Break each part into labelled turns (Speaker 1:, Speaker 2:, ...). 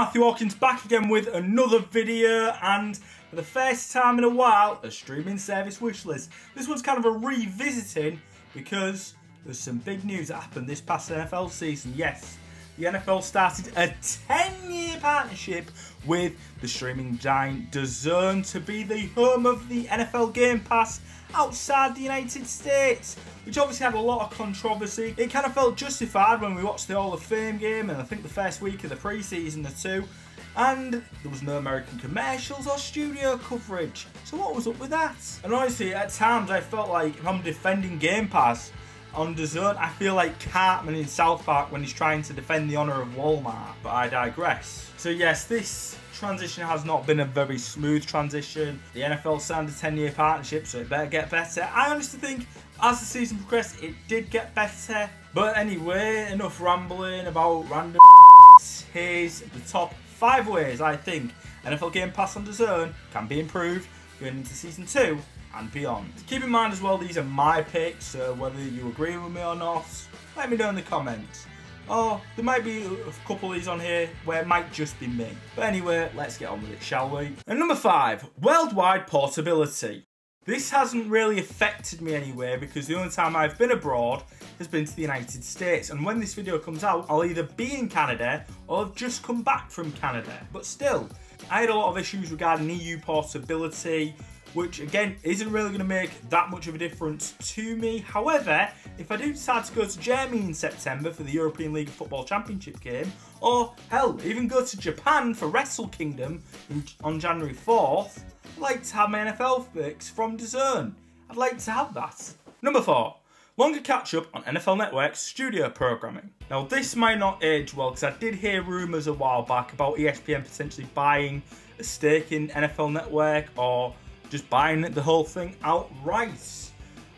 Speaker 1: Matthew Hawkins back again with another video, and for the first time in a while, a streaming service wishlist. This one's kind of a revisiting because there's some big news that happened this past NFL season. Yes, the NFL started a 10-year partnership with the streaming giant DAZN to be the home of the NFL Gamepass outside the United States, which obviously had a lot of controversy. It kind of felt justified when we watched the Hall of Fame game and I think the first week of the preseason or two, and there was no American commercials or studio coverage. So what was up with that? And honestly, at times I felt like if I'm defending Game Pass on DAZN, I feel like Cartman in South Park when he's trying to defend the honour of Walmart. But I digress. So yes, this transition has not been a very smooth transition. The NFL signed a 10-year partnership, so it better get better. I honestly think as the season progressed, it did get better. But anyway, enough rambling about random. Here's the top 5 ways I think NFL Game Pass on DAZN can be improved going into season 2 and beyond. Keep in mind as well, these are my picks, so whether you agree with me or not, let me know in the comments. Or there might be a couple of these on here where it might just be me. But anyway, let's get on with it, shall we? And number 5, worldwide portability. This hasn't really affected me anyway because the only time I've been abroad has been to the United States. And when this video comes out, I'll either be in Canada or have just come back from Canada. But still, I had a lot of issues regarding EU portability, which again isn't really going to make that much of a difference to me. However, if I do decide to go to Germany in September for the European League of Football Championship game, or hell, even go to Japan for Wrestle Kingdom on January 4th, I'd like to have my NFL fix from DAZN. I'd like to have that. Number 4, longer catch up on NFL Network's studio programming. Now this might not age well because I did hear rumours a while back about ESPN potentially buying a stake in NFL Network or just buying the whole thing outright.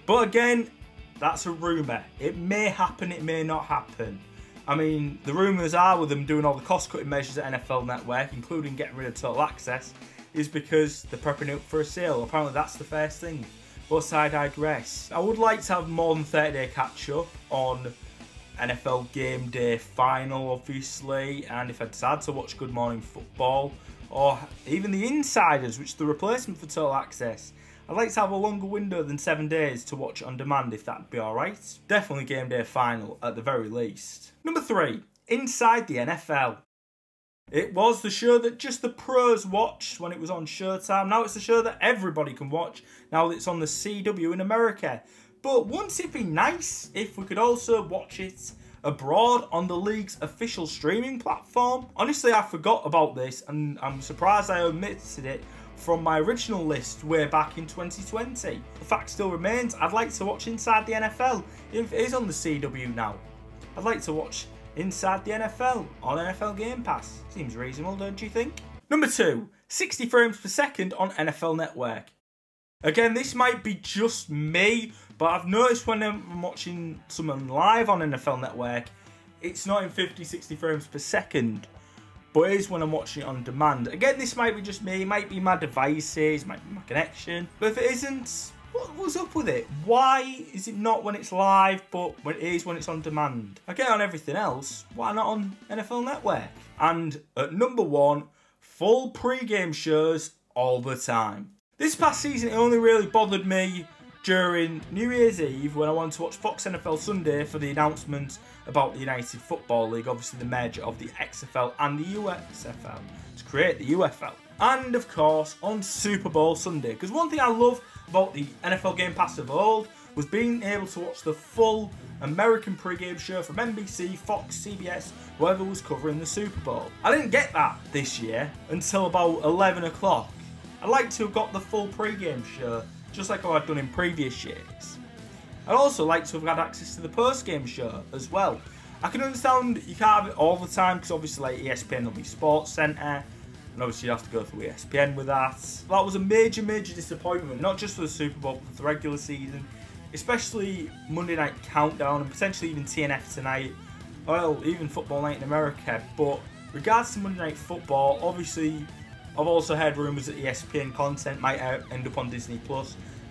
Speaker 1: But again, that's a rumour. It may happen, it may not happen. I mean, the rumours are with them doing all the cost-cutting measures at NFL Network, including getting rid of Total Access, is because they're prepping up for a sale. Apparently that's the first thing. But I digress. I would like to have more than 30-day catch-up on NFL Game Day Final, obviously, and if I decide to watch Good Morning Football, or even the Insiders, which is the replacement for Total Access, I'd like to have a longer window than 7 days to watch on demand if that'd be alright. Definitely Game Day Final at the very least. Number 3, Inside the NFL. It was the show that just the pros watched when it was on Showtime. Now it's the show that everybody can watch now that it's on the CW in America. But wouldn't it be nice if we could also watch it abroad on the league's official streaming platform? Honestly, I forgot about this and I'm surprised I omitted it from my original list way back in 2020. The fact still remains, I'd like to watch Inside the NFL if it is on the CW now. I'd like to watch Inside the NFL on NFL Game Pass. Seems reasonable, don't you think? Number 2, 60 frames per second on NFL Network. Again, this might be just me, but I've noticed when I'm watching someone live on NFL Network, it's not in 50, 60 frames per second, but it is when I'm watching it on demand. Again, this might be just me, it might be my devices, it might be my connection, but if it isn't, what's up with it? Why is it not when it's live, but when it is when it's on demand? I get on everything else, why not on NFL Network? And at number 1, full pre-game shows all the time. This past season, it only really bothered me during New Year's Eve when I wanted to watch Fox NFL Sunday for the announcement about the United Football League, obviously the merger of the XFL and the USFL to create the UFL. And of course on Super Bowl Sunday, because one thing I love about the NFL Game Pass of old was being able to watch the full American pre-game show from NBC, Fox, CBS, whoever was covering the Super Bowl. I didn't get that this year until about 11 o'clock. I'd like to have got the full pre-game show, just like I've done in previous years. I'd also like to have had access to the post-game show as well. I can understand you can't have it all the time, because obviously like ESPN will be Sports Centre, and obviously you have to go through ESPN with that. That was a major disappointment, not just for the Super Bowl, but for the regular season. Especially Monday Night Countdown, and potentially even TNF tonight, well, even Football Night in America. But regards to Monday Night Football, obviously I've also heard rumours that ESPN content might end up on Disney+.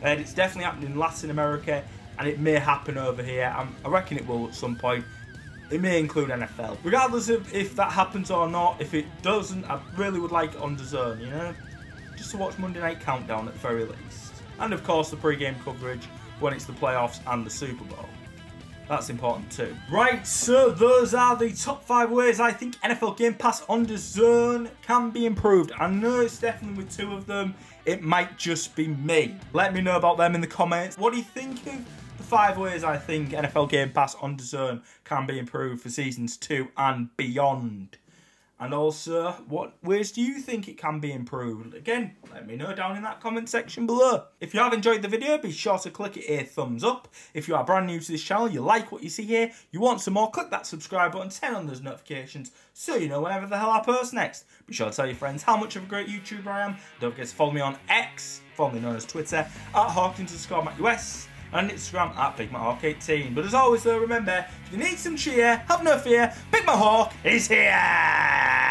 Speaker 1: And it's definitely happening in Latin America, and it may happen over here. I reckon it will at some point. it may include NFL. Regardless of if that happens or not, if it doesn't, I really would like it on DAZN, you know? Just to watch Monday Night Countdown at the very least. And of course the pre-game coverage when it's the playoffs and the Super Bowl. That's important too. Right, so those are the top 5 ways I think NFL Game Pass on DAZN can be improved. I know it's definitely with 2 of them. It might just be me. Let me know about them in the comments. What do you think of the 5 ways I think NFL Game Pass on DAZN can be improved for seasons 2 and beyond? And also, what ways do you think it can be improved? Again, let me know down in that comment section below. If you have enjoyed the video, be sure to click it a thumbs up. If you are brand new to this channel, you like what you see here, you want some more, click that subscribe button, turn on those notifications so you know whenever the hell I post next. Be sure to tell your friends how much of a great YouTuber I am. Don't forget to follow me on X, formerly known as Twitter, at Hawkins_MattUS. And Instagram at BigMattHawk18. But as always though, remember, if you need some cheer, have no fear, Big Matt Hawk is here!